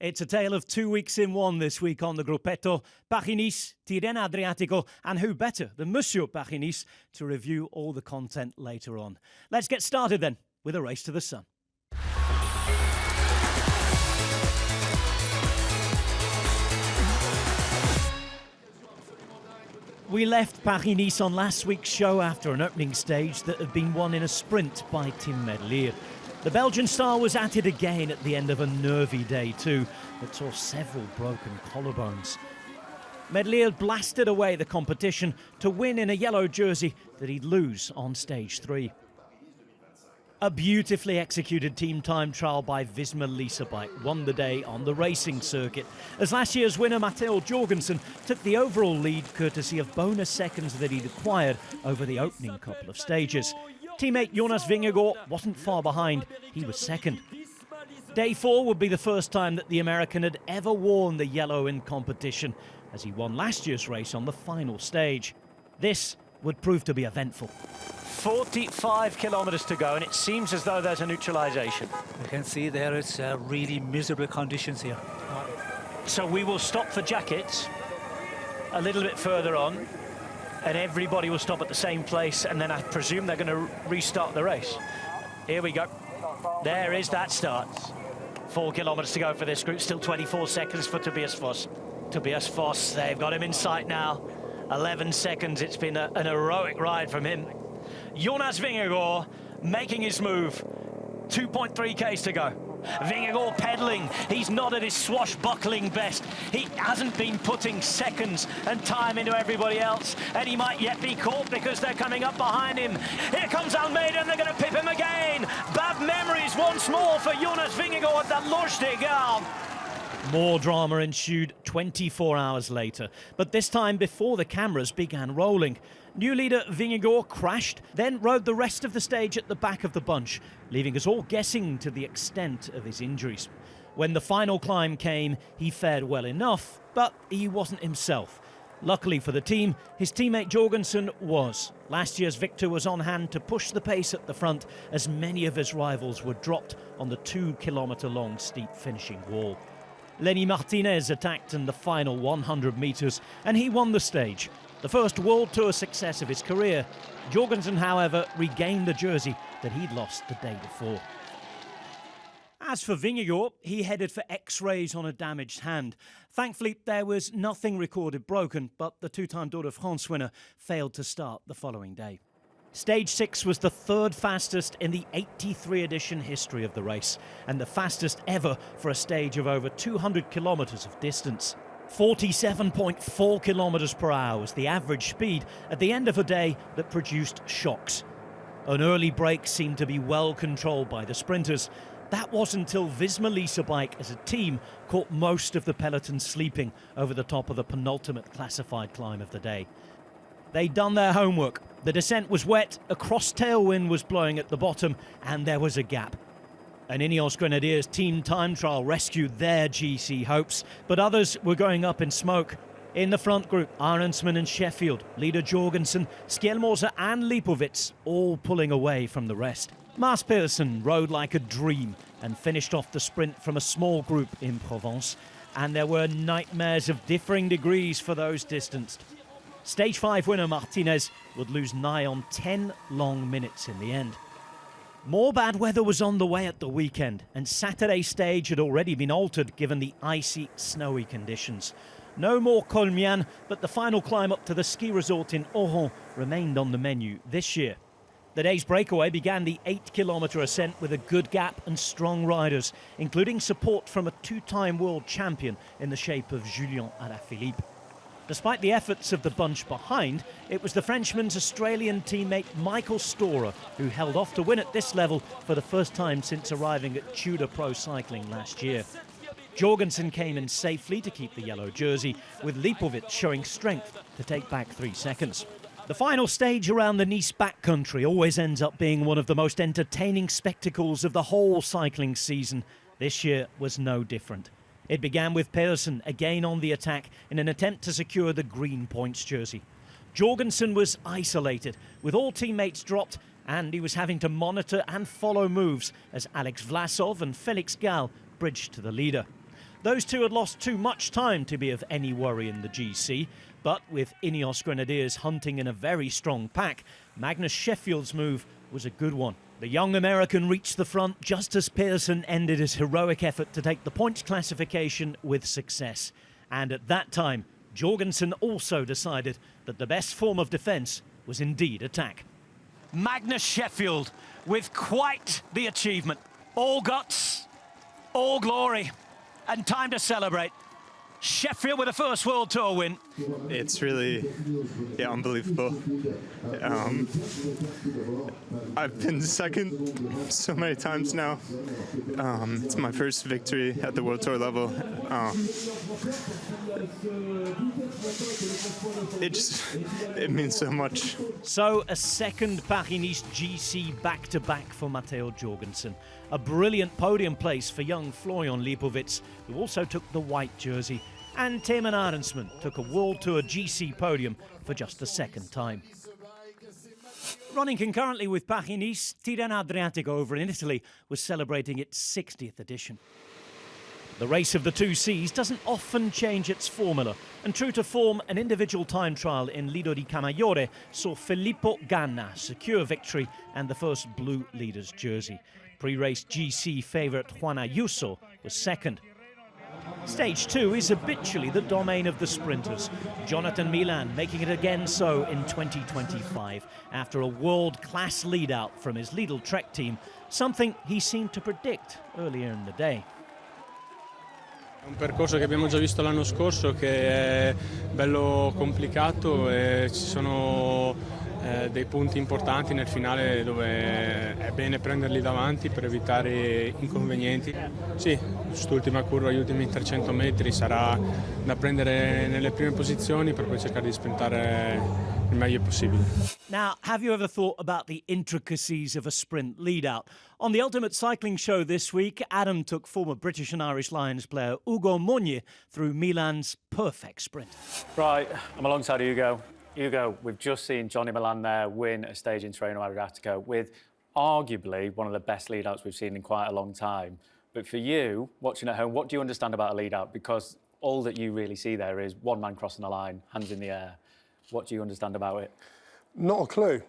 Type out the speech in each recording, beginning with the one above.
It's a tale of 2 weeks in one this week on the Gruppetto. Paris-Nice, Tirreno-Adriatico, and who better than Monsieur Paris-Nice to review all the content later on. Let's get started then with a race to the sun. We left Paris-Nice on last week's show after an opening stage that had been won in a sprint by Tim Merlier. The Belgian star was at it again at the end of a nervy day too, that saw several broken collarbones. Merlier blasted away the competition to win in a yellow jersey that he'd lose on stage 3. A beautifully executed team time trial by Visma won the day on the racing circuit, as last year's winner Matteo Jorgenson took the overall lead courtesy of bonus seconds that he'd acquired over the opening couple of stages. Teammate Jonas Vingegaard wasn't far behind, he was second. Day 4 would be the first time that the American had ever worn the yellow in competition, as he won last year's race on the final stage. This would prove to be eventful. 45 kilometers to go, and it seems as though there's a neutralization. You can see there is really miserable conditions here. So we will stop for jackets a little bit further on, and everybody will stop at the same place, and then I presume they're going to restart the race. Here we go. There is that start. 4 kilometers to go for this group. Still 24 seconds for Tobias Foss. Tobias Foss, they've got him in sight now. 11 seconds. It's been an heroic ride from him. Jonas Vingegaard making his move. 2.3 Ks to go. Vingegaard pedaling. He's not at his swashbuckling best. He hasn't been putting seconds and time into everybody else, and he might yet be caught because they're coming up behind him. Here comes Almeida, and they're going to pip him again. Bad memories once more for Jonas Vingegaard at that Loge des Gardes. More drama ensued 24 hours later, but this time before the cameras began rolling. New leader Vingegaard crashed, then rode the rest of the stage at the back of the bunch, leaving us all guessing to the extent of his injuries. When the final climb came, he fared well enough, but he wasn't himself. Luckily for the team, his teammate Jorgenson was. Last year's victor was on hand to push the pace at the front, as many of his rivals were dropped on the 2-kilometre-long steep finishing wall. Lenny Martinez attacked in the final 100 metres, and he won the stage. The first World Tour success of his career. Jorgenson, however, regained the jersey that he'd lost the day before. As for Vingegaard, he headed for X-rays on a damaged hand. Thankfully, there was nothing recorded broken, but the two-time Tour de France winner failed to start the following day. Stage 6 was the third fastest in the 83 edition history of the race, and the fastest ever for a stage of over 200 kilometres of distance. 47.4 kilometres per hour was the average speed at the end of a day that produced shocks. An early break seemed to be well controlled by the sprinters. That was until Visma as a team caught most of the peloton sleeping over the top of the penultimate classified climb of the day. They'd done their homework. The descent was wet, a cross tailwind was blowing at the bottom, and there was a gap. An Ineos Grenadiers team time trial rescued their GC hopes, but others were going up in smoke. In the front group, Arensman and Sheffield, leader Jorgenson, Skjelmose and Lipovic, all pulling away from the rest. Mars Pedersen rode like a dream and finished off the sprint from a small group in Provence, and there were nightmares of differing degrees for those distanced. Stage 5 winner Martinez would lose nigh on 10 long minutes in the end. More bad weather was on the way at the weekend, and Saturday's stage had already been altered given the icy, snowy conditions. No more Colmian, but the final climb up to the ski resort in Oran remained on the menu this year. The day's breakaway began the 8-kilometre ascent with a good gap and strong riders, including support from a two-time world champion in the shape of Julian Alaphilippe. Despite the efforts of the bunch behind, it was the Frenchman's Australian teammate Michael Storer who held off to win at this level for the first time since arriving at Tudor Pro Cycling last year. Jorgenson came in safely to keep the yellow jersey, with Lipovic showing strength to take back 3 seconds. The final stage around the Nice backcountry always ends up being one of the most entertaining spectacles of the whole cycling season. This year was no different. It began with Pedersen again on the attack in an attempt to secure the green points jersey. Jorgenson was isolated, with all teammates dropped, and he was having to monitor and follow moves as Alex Vlasov and Felix Gall bridged to the leader. Those two had lost too much time to be of any worry in the GC, but with Ineos Grenadiers hunting in a very strong pack, Magnus Sheffield's move was a good one. The young American reached the front just as Pearson ended his heroic effort to take the points classification with success. And at that time, Jorgenson also decided that the best form of defence was indeed attack. Magnus Sheffield with quite the achievement. All guts, all glory, and time to celebrate. Sheffield with a first World Tour win. It's really, unbelievable. I've been second so many times now. It's my first victory at the World Tour level. It means so much. So a second Paris-Nice GC back-to-back for Matteo Jorgenson. A brilliant podium place for young Florian Lipovitz, who also took the white jersey. And Thymen Arensman took a World Tour GC podium for just the second time. Running concurrently with Paris-Nice, Tirreno-Adriatico over in Italy was celebrating its 60th edition. The race of the two seas doesn't often change its formula, and true to form, an individual time trial in Lido di Camaiore saw Filippo Ganna secure victory and the first blue leader's jersey. Pre-race GC favourite Juan Ayuso was second. Stage 2 is habitually the domain of the sprinters. Jonathan Milan making it again so in 2025 after a world-class lead-out from his Lidl Trek team, something he seemed to predict earlier in the day. È un percorso che abbiamo già visto l'anno scorso, che è bello complicato e ci sono dei punti importanti nel finale dove è bene prenderli davanti per evitare inconvenienti. Sì, quest'ultima curva, gli ultimi 300 metri sarà da prendere nelle prime posizioni per poi cercare di sprintare il meglio possibile. Now, have you ever thought about the intricacies of a sprint lead-out? On the Ultimate Cycling Show this week, Adam took former British and Irish Lions player Ugo Monye through Milan's perfect sprint. Right, I'm alongside Ugo. Ugo, we've just seen Johnny Milan there win a stage in Tirreno-Adriatico with arguably one of the best lead-outs we've seen in quite a long time. But for you, watching at home, what do you understand about a lead-out? Because all that you really see there is one man crossing the line, hands in the air. What do you understand about it? Not a clue.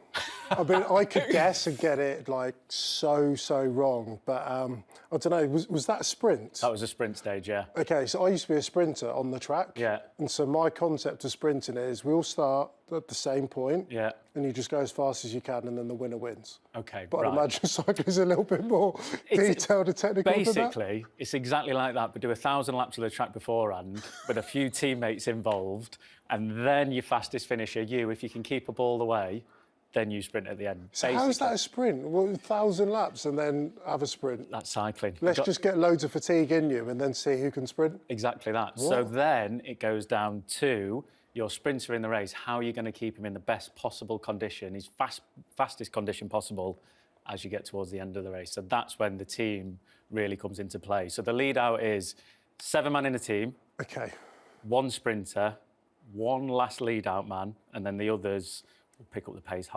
I mean, I could guess and get it like so wrong, but I don't know. Was that a sprint? That was a sprint stage, yeah. Okay, so I used to be a sprinter on the track. Yeah. And so my concept of sprinting is we all start at the same point. Yeah. And you just go as fast as you can, and then the winner wins. Okay, but right. I imagine cycling is a little bit more detailed and technical than that. Basically, it's exactly like that, but do 1,000 laps of the track beforehand with a few teammates involved, and then your fastest finisher, you, if you can keep up all the way, then you sprint at the end. So basically. how is that a sprint? Well, 1,000 laps and then have a sprint? That's cycling. Let's just get loads of fatigue in you and then see who can sprint? Exactly that. What? So then it goes down to your sprinter in the race. How are you going to keep him in the best possible condition, his fastest condition possible as you get towards the end of the race? So that's when the team really comes into play. So the lead out is 7 men in a team. Okay. 1 sprinter, 1 last lead out man, and then the others will pick up the pace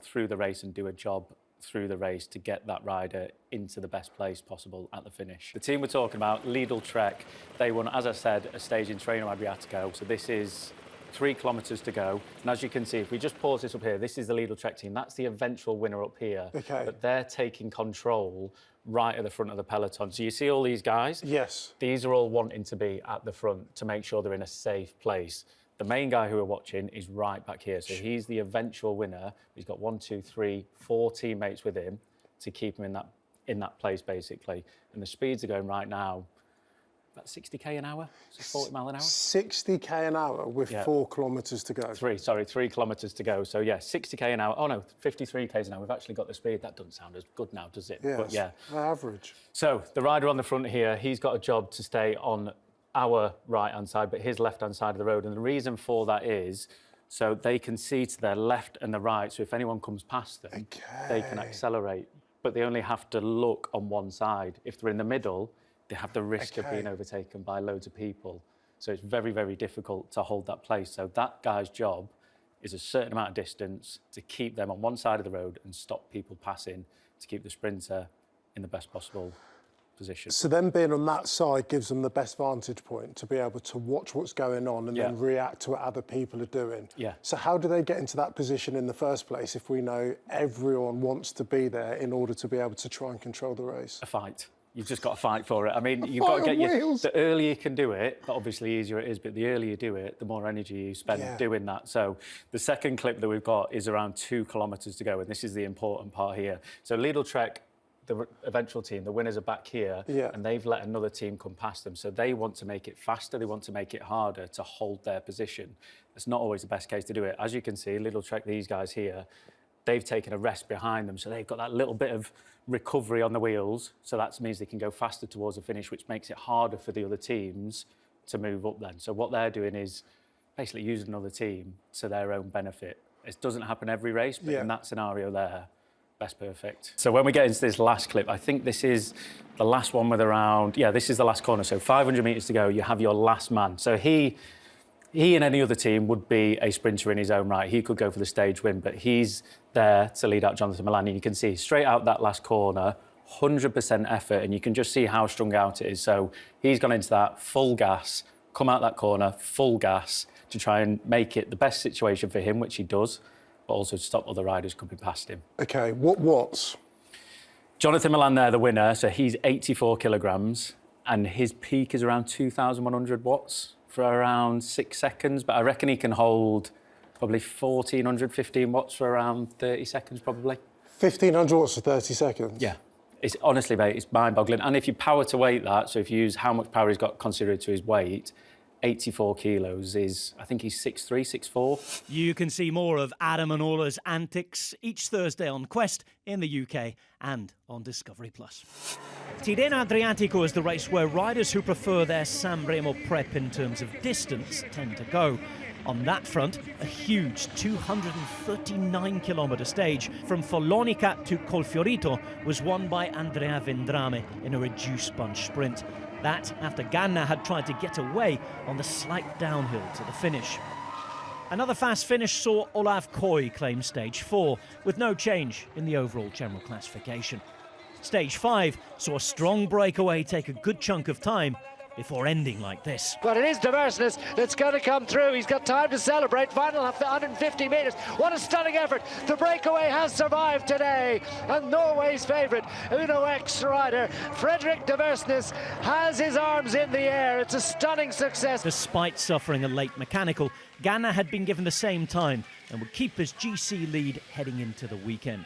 through the race and do a job through the race to get that rider into the best place possible at the finish. The team we're talking about, Lidl Trek, they won, as I said, a stage in Tirreno-Adriatico. So this is 3 kilometres to go. And as you can see, if we just pause this up here, this is the Lidl Trek team. That's the eventual winner up here. Okay. But they're taking control right at the front of the peloton. So you see all these guys? Yes. These are all wanting to be at the front to make sure they're in a safe place. The main guy who we're watching is right back here. So he's the eventual winner. He's got 1, 2, 3, 4 teammates with him to keep him in that place, basically. And the speeds are going right now about 60k an hour, so 40 mile an hour. 60k an hour with 4 kilometres to go. 3 kilometres to go. So yeah, 60k an hour. Oh no, 53k's an hour. We've actually got the speed. That doesn't sound as good now, does it? Yeah, but yeah. Average. So the rider on the front here, he's got a job to stay on our right-hand side, but his left-hand side of the road. And the reason for that is so they can see to their left and the right. So if anyone comes past them, they can accelerate. But they only have to look on one side. If they're in the middle, they have the risk of being overtaken by loads of people. So it's very, very difficult to hold that place. So that guy's job is a certain amount of distance to keep them on one side of the road and stop people passing, to keep the sprinter in the best possible position. So them being on that side gives them the best vantage point to be able to watch what's going on and then react to what other people are doing. Yeah. So how do they get into that position in the first place if we know everyone wants to be there in order to be able to try and control the race? A fight. You've just got to fight for it. I mean, you've got to get the earlier you can do it, the obviously easier it is, but the earlier you do it, the more energy you spend doing that. So the second clip that we've got is around 2 kilometres to go, and this is the important part here. So Lidl Trek, the eventual team, the winners are back here, and they've let another team come past them. So they want to make it faster, they want to make it harder to hold their position. It's not always the best case to do it. As you can see, Lidl Trek, these guys here, they've taken a rest behind them, so they've got that little bit of recovery on the wheels, so that means they can go faster towards the finish, which makes it harder for the other teams to move up then. So what they're doing is basically using another team to their own benefit. It doesn't happen every race, but in that scenario there, best perfect. So when we get into this last clip, I think this is the last one with around, this is the last corner, so 500 metres to go, you have your last man. So he and any other team would be a sprinter in his own right. He could go for the stage win, but he's there to lead out Jonathan Milan. And you can see straight out that last corner, 100% effort, and you can just see how strung out it is. So he's gone into that full gas, come out that corner, full gas, to try and make it the best situation for him, which he does, but also to stop other riders coming past him. OK, what watts? Jonathan Milan there, the winner, so he's 84 kilograms, and his peak is around 2,100 watts. For around 6 seconds, but I reckon he can hold probably 1,415 watts for around 30 seconds, probably. 1,500 watts for 30 seconds? Yeah. It's honestly, mate, it's mind-boggling. And if you power to weight that, so if you use how much power he's got considered to his weight, 84 kilos is, I think he's 6'3", 6'4". You can see more of Adam and Ola's antics each Thursday on Quest in the UK and on Discovery+. Tirreno-Adriatico is the race where riders who prefer their Sanremo prep in terms of distance tend to go. On that front, a huge 239-kilometre stage from Follonica to Colfiorito was won by Andrea Vendrame in a reduced bunch sprint. That after Ganna had tried to get away on the slight downhill to the finish. Another fast finish saw Olav Koy claim stage 4, with no change in the overall general classification. Stage 5 saw a strong breakaway take a good chunk of time before ending like this. But it is Diverseness that's going to come through. He's got time to celebrate. Final 150 metres. What a stunning effort. The breakaway has survived today. And Norway's favourite, Uno X rider, Fredrik Diverseness, has his arms in the air. It's a stunning success. Despite suffering a late mechanical, Ganna had been given the same time and would keep his GC lead heading into the weekend.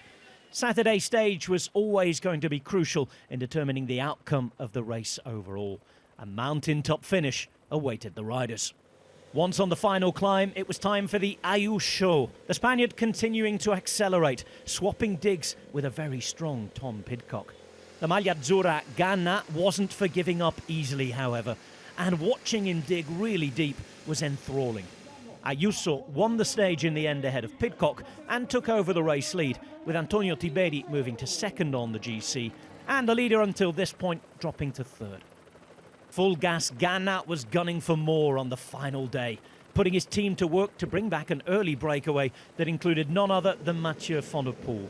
Saturday's stage was always going to be crucial in determining the outcome of the race overall. A mountain-top finish awaited the riders. Once on the final climb, it was time for the Ayuso, the Spaniard continuing to accelerate, swapping digs with a very strong Tom Pidcock. The Maglia Azzurra Ganna wasn't for giving up easily, however, and watching him dig really deep was enthralling. Ayuso won the stage in the end ahead of Pidcock and took over the race lead, with Antonio Tiberi moving to second on the GC, and the leader until this point dropping to third. Full gas Ganna was gunning for more on the final day, putting his team to work to bring back an early breakaway that included none other than Matteo van der Poel.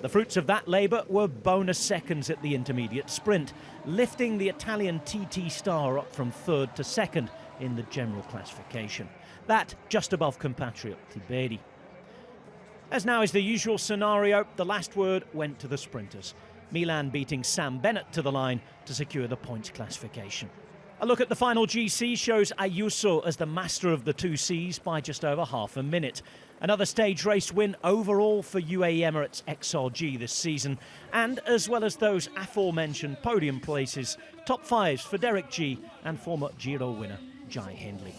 The fruits of that labour were bonus seconds at the intermediate sprint, lifting the Italian TT star up from third to second in the general classification. That just above compatriot Tiberi. As now is the usual scenario, the last word went to the sprinters. Milan beating Sam Bennett to the line to secure the points classification. A look at the final GC shows Ayuso as the master of the two Cs by just over half a minute. Another stage race win overall for UAE Emirates XRG this season, and as well as those aforementioned podium places, top fives for Derek G and former Giro winner Jai Hindley.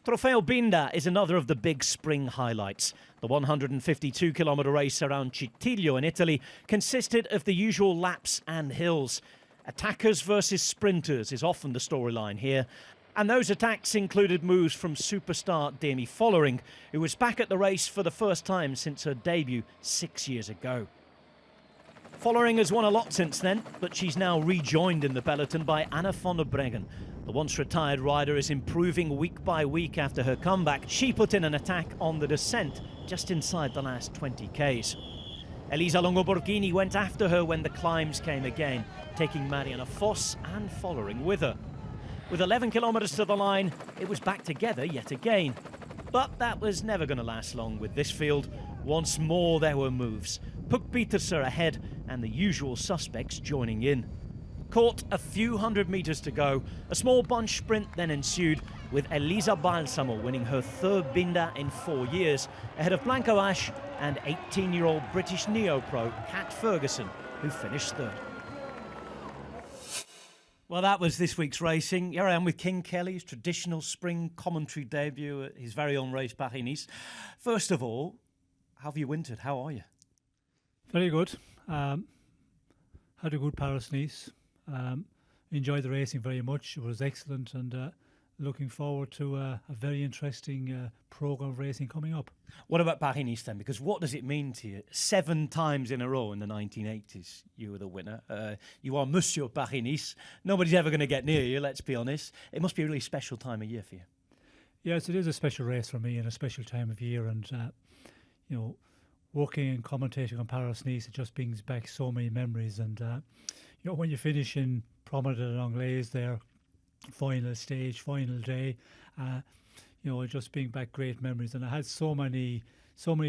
Trofeo Binda is another of the big spring highlights. The 152-kilometre race around Cittiglio in Italy consisted of the usual laps and hills. Attackers versus sprinters is often the storyline here. And those attacks included moves from superstar Demi Vollering, who was back at the race for the first time since her debut 6 years ago. Vollering has won a lot since then, but she's now rejoined in the peloton by Anna van der Breggen. The once-retired rider is improving week by week after her comeback. She put in an attack on the descent just inside the last 20 Ks. Elisa Longo-Borghini went after her when the climbs came again, taking Marianne Vos and following with her. With 11 kilometres to the line, it was back together yet again. But that was never going to last long with this field. Once more there were moves. Puk Pieterse ahead and the usual suspects joining in. Caught a few hundred metres to go, a small bunch sprint then ensued, with Elisa Balsamo winning her third Binda in 4 years, ahead of Blanco Ash and 18-year-old British neo-pro Kat Ferguson, who finished third. Well, that was this week's racing. Here I am with King Kelly's traditional spring commentary debut at his very own race, Paris-Nice. First of all, how have you wintered? How are you? Very good. Had a good Paris-Nice. Enjoyed the racing very much. It was excellent, and looking forward to a very interesting programme of racing coming up. What about Paris-Nice then? Because what does it mean to you? 7 times in a row in the 1980s, you were the winner. You are Monsieur Paris-Nice. Nobody's ever going to get near you, let's be honest. It must be a really special time of year for you. Yes, it is a special race for me and a special time of year. And, you know, working and commentating on Paris-Nice, it just brings back so many memories. And, you know, when you finish in Promenade de l'Anglaise there, final stage, final day, you know, it just brings back great memories. And I had so many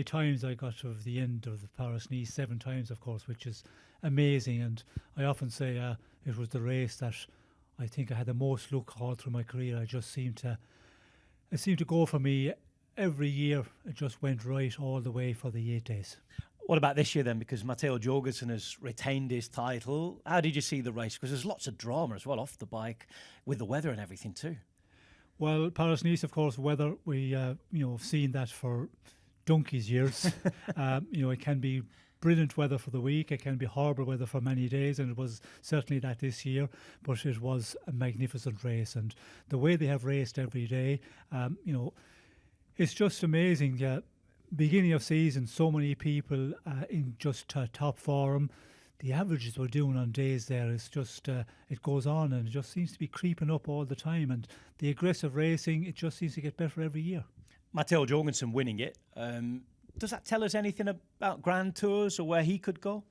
times I got to the end of the Paris-Nice, 7 times, of course, which is amazing. And I often say it was the race that I think I had the most luck all through my career. It seemed to go for me every year. It just went right all the way for the 8 days. What about this year then? Because Matteo Jorgenson has retained his title. How did you see the race? Because there's lots of drama as well off the bike with the weather and everything too. Well, Paris-Nice, of course, weather, we you know, have seen that for donkey's years. You know, it can be brilliant weather for the week, it can be horrible weather for many days, and it was certainly that this year, but it was a magnificent race. And the way they have raced every day, you know, it's just amazing. Beginning of season, so many people in just top form. The averages we're doing on days there is just, it goes on and it just seems to be creeping up all the time. And the aggressive racing, it just seems to get better every year. Matteo Jorgenson winning it. Does that tell us anything about Grand Tours or where he could go?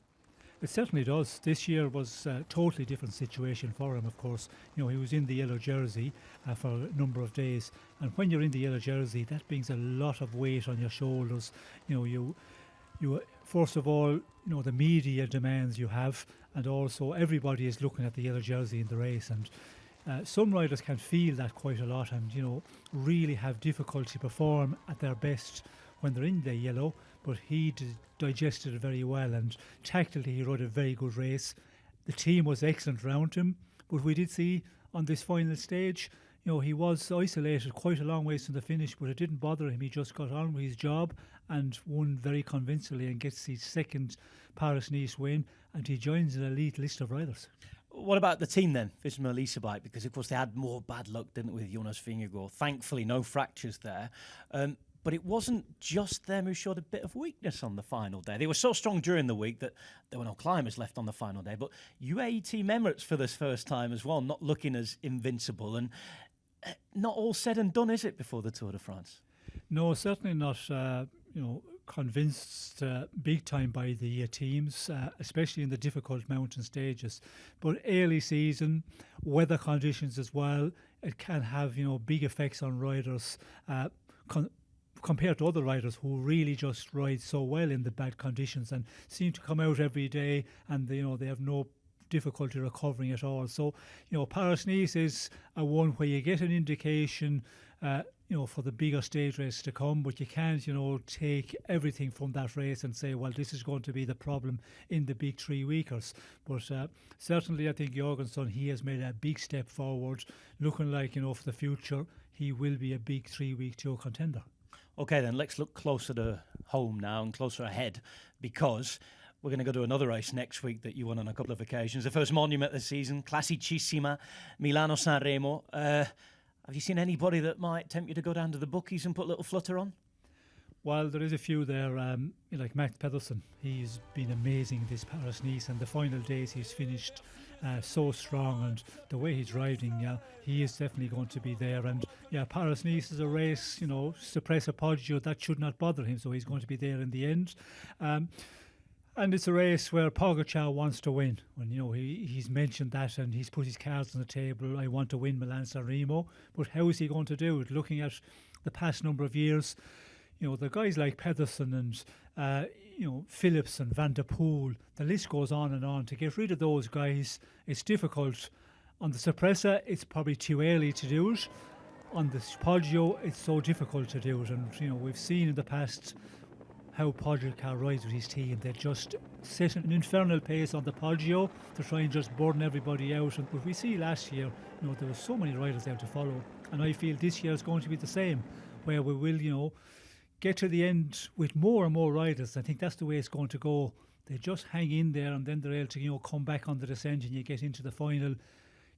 It certainly does. This year was a totally different situation for him, of course. You know, he was in the yellow jersey for a number of days. And when you're in the yellow jersey, that brings a lot of weight on your shoulders. You know, you first of all, you know, the media demands you have, and also everybody is looking at the yellow jersey in the race. And some riders can feel that quite a lot and, you know, really have difficulty to perform at their best when they're in the yellow. But he digested it very well, and tactically he rode a very good race. The team was excellent around him, but we did see on this final stage, you know, he was isolated quite a long ways from the finish, but it didn't bother him. He just got on with his job and won very convincingly and gets his second Paris-Nice win, and he joins an elite list of riders. What about the team then, Visma Lease bike? Because of course they had more bad luck, didn't they, with Jonas Vingegaard. Thankfully no fractures there. But it wasn't just them who showed a bit of weakness on the final day. They were so strong during the week that there were no climbers left on the final day. But UAE Team Emirates for this first time as well, not looking as invincible. And not all said and done, is it, before the Tour de France? No, certainly not, you know, convinced big time by the teams, especially in the difficult mountain stages. But early season, weather conditions as well, it can have, you know, big effects on riders. Compared to other riders who really just ride so well in the bad conditions and seem to come out every day, and you know, they have no difficulty recovering at all. So, you know, Paris-Nice is a one where you get an indication, you know, for the bigger stage race to come, but you can't, you know, take everything from that race and say, well, this is going to be the problem in the big 3 weekers. But certainly I think Jorgenson, he has made a big step forward, looking like, you know, for the future, he will be a big 3-week Tour contender. OK, then let's look closer to home now and closer ahead, because we're going to go to another race next week that you won on a couple of occasions. The first monument of the season, Classicissima, Milano-Sanremo. Have you seen anybody that might tempt you to go down to the bookies and put a little flutter on? Well, there is a few there, like Matt Pedersen. He's been amazing this Paris-Nice, and the final days he's finished so strong, and the way he's riding, he is definitely going to be there. And yeah, Paris-Nice is a race, you know, Suppressa Poggio, that should not bother him, so he's going to be there in the end. And it's a race where Pogačar wants to win. When he's mentioned that and he's put his cards on the table. I want to win Milan Sanremo, but how is he going to do it? Looking at the past number of years, the guys like Pedersen and Phillips and Van der Poel, the list goes on and on. To get rid of those guys, it's difficult. On the Suppressor, it's probably too early to do it. On the Poggio, it's so difficult to do it. And we've seen in the past how Pogačar rides with his team. They just set an infernal pace on the Poggio to try and just burn everybody out. But we see last year, there were so many riders there to follow. And I feel this year is going to be the same, where we will, get to the end with more and more riders. I think that's the way it's going to go. They just hang in there and then they're able to, come back on the descent and you get into the final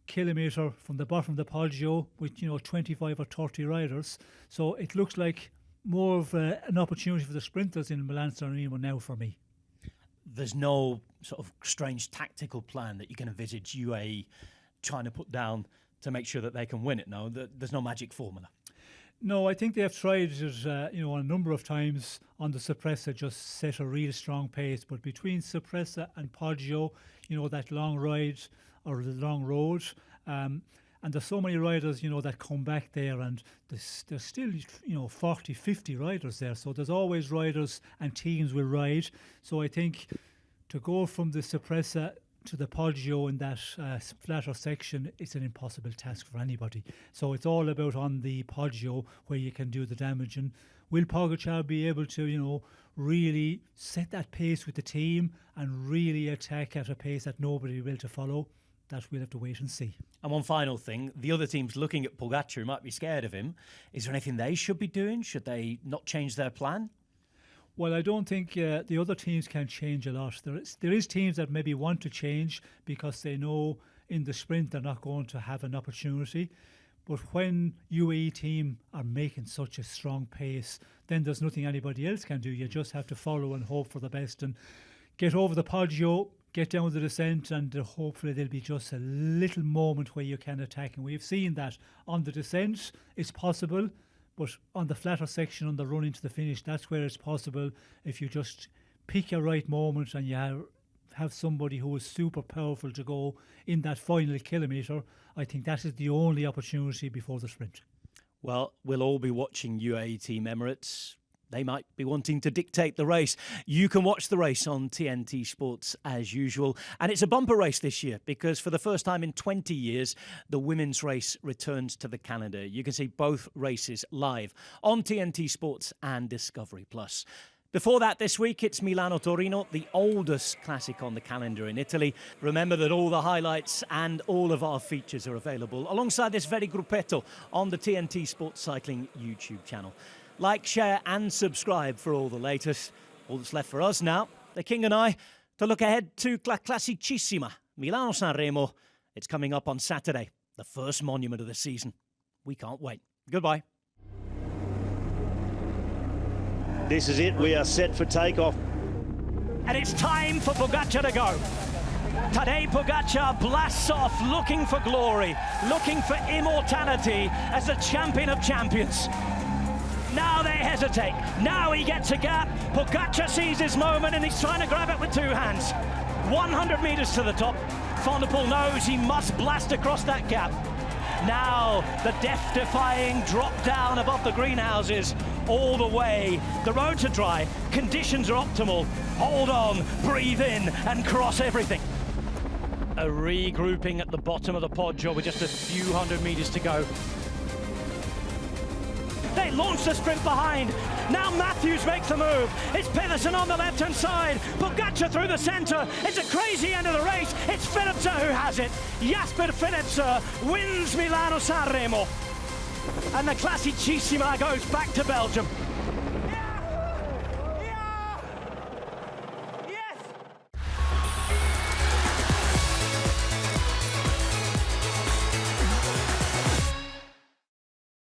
kilometre from the bottom of the Poggio with, 25 or 30 riders. So it looks like more of an opportunity for the sprinters in Milan Sanremo now for me. There's no sort of strange tactical plan that you can envisage UAE trying to put down to make sure that they can win it. No, there's no magic formula. No, I think they have tried it, a number of times on the Suppressor, just set a really strong pace. But between Suppressor and Poggio, that long ride or the long road, and there's so many riders, that come back there, and there's still, 40, 50 riders there. So there's always riders and teams will ride. So I think to go from the Suppressor to the Poggio in that flatter section, it's an impossible task for anybody. So it's all about on the Poggio where you can do the damage. And will Pogačar be able to, really set that pace with the team and really attack at a pace that nobody will to follow? That we'll have to wait and see. And one final thing, the other teams looking at Pogačar who might be scared of him. Is there anything they should be doing? Should they not change their plan? Well, I don't think the other teams can change a lot. There is teams that maybe want to change because they know in the sprint they're not going to have an opportunity. But when UAE team are making such a strong pace, then there's nothing anybody else can do. You just have to follow and hope for the best and get over the Poggio, get down the descent, and hopefully there'll be just a little moment where you can attack. And we've seen that on the descent, it's possible. But on the flatter section, on the run into the finish, that's where it's possible if you just pick your right moment and you have somebody who is super powerful to go in that final kilometre. I think that is the only opportunity before the sprint. Well, we'll all be watching UAE Team Emirates. They might be wanting to dictate the race. You can watch the race on TNT Sports as usual. And it's a bumper race this year because for the first time in 20 years, the women's race returns to the calendar. You can see both races live on TNT Sports and Discovery+. Before that, this week, it's Milano-Torino, the oldest classic on the calendar in Italy. Remember that all the highlights and all of our features are available alongside this very Gruppetto on the TNT Sports Cycling YouTube channel. Like, share and subscribe for all the latest. All that's left for us now, the King and I, to look ahead to La Classicissima, Milano-Sanremo. It's coming up on Saturday, the first monument of the season. We can't wait. Goodbye. This is it. We are set for takeoff. And it's time for Pogačar to go. Tadej Pogacar blasts off looking for glory, looking for immortality as the champion of champions. Now they hesitate. Now he gets a gap. Pogačar sees his moment and he's trying to grab it with two hands. 100 metres to the top. Van der Poel knows he must blast across that gap. Now the death-defying drop down above the greenhouses all the way. The roads are dry. Conditions are optimal. Hold on, breathe in and cross everything. A regrouping at the bottom of the Poggio with just a few hundred metres to go. They launch the sprint behind. Now Matthews makes the move. It's Pedersen on the left-hand side. Pogačar through the centre. It's a crazy end of the race. It's Philipsen who has it. Jasper Philipsen wins Milano-Sanremo. And the Classicissima goes back to Belgium.